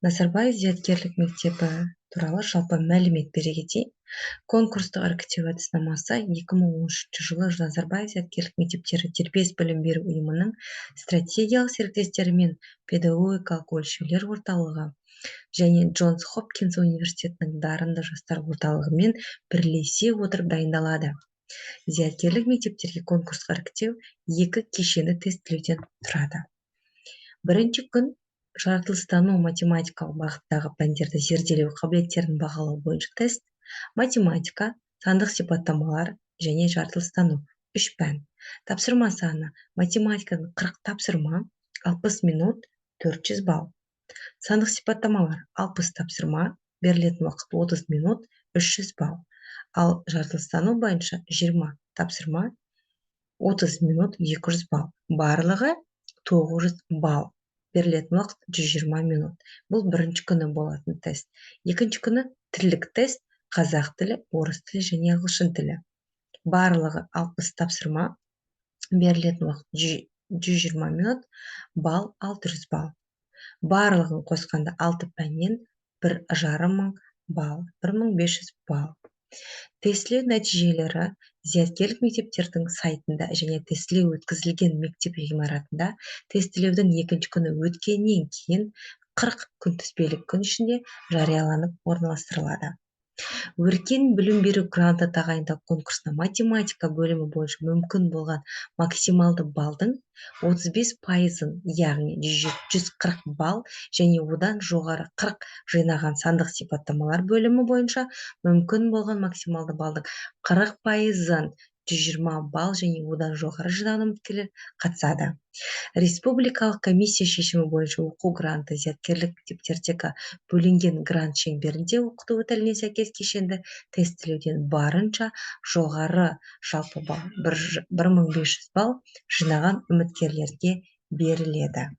Назарбаев зияткерлік мектебі туралы жалпы мәлімет бере кетейін. Конкурстық іріктеу әдіснамасы 2013 жылы Назарбаев зияткерлік мектептері дербес білім беру ұйымының стратегиялық серіктестері мен педагогикалық өлшеулер орталығы және Джонс Хопкинс университетінің дарынды жастар орталығымен бірлесе отырып дайындалады. Зияткерлік мектептерге конкурсқа іріктеу екі кешенді тестілеуден тұрады. Бірінші күн жаратылыстану математикалық бағыттағы пәндерді зерделеу қабілеттерін бағалау бойынша тест, математика, сандық сипаттамалар және жаратылыстану 3 пән. Тапсырма саны: математикадан 40 тапсырма, 60 минут, 400 балл. Сандық сипаттамалар 60 тапсырма, берілетін уақыт 30 минут, 300 балл. Ал жаратылыстану бойынша 20 тапсырма, 30 минут, 200 балл. Барлығы 900 балл. Берілетін уақыт 120 минут. Бұл бірінші күні болатын тест. Екінші күні тілдік тест: қазақ тілі, орыс тілі және ағылшын тілі. Барлығы 60 тапсырма, берілетін уақыт 120 минут, балл 600 балл. Барлығын қосқанда 6 пәннен 1,5 балл, 1500 балл. Тестілеу нәтижелері зияткерлік мектептердің сайтында және тестілеу өткізілген мектеп ғимаратында тестілеудің екінші күні өткеннен кейін 40 күнтізбелік күн ішінде жарияланып орналастырылады. Өркен білім беру гранты тағайындау конкурсына математика бөлімі бойынша мүмкін болған максималды балдың 35%-ын, яғни 140 балл және одан жоғары 40 жинаған сандық сипаттамалар бөлімі бойынша мүмкін болған максималды балдың 40%-ын, 120 балл және одан жоғары жинаған үміткерлер қатысады. Республикалық комиссия шешімі бойынша оқу гранты зияткерлік мектептердегі бөлінген грант шеңберінде оқыту өтіліне сәйкес кешенді тестілеуден барынша жоғары жалпы балл 1500 балл жинаған үміткерлерге беріледі.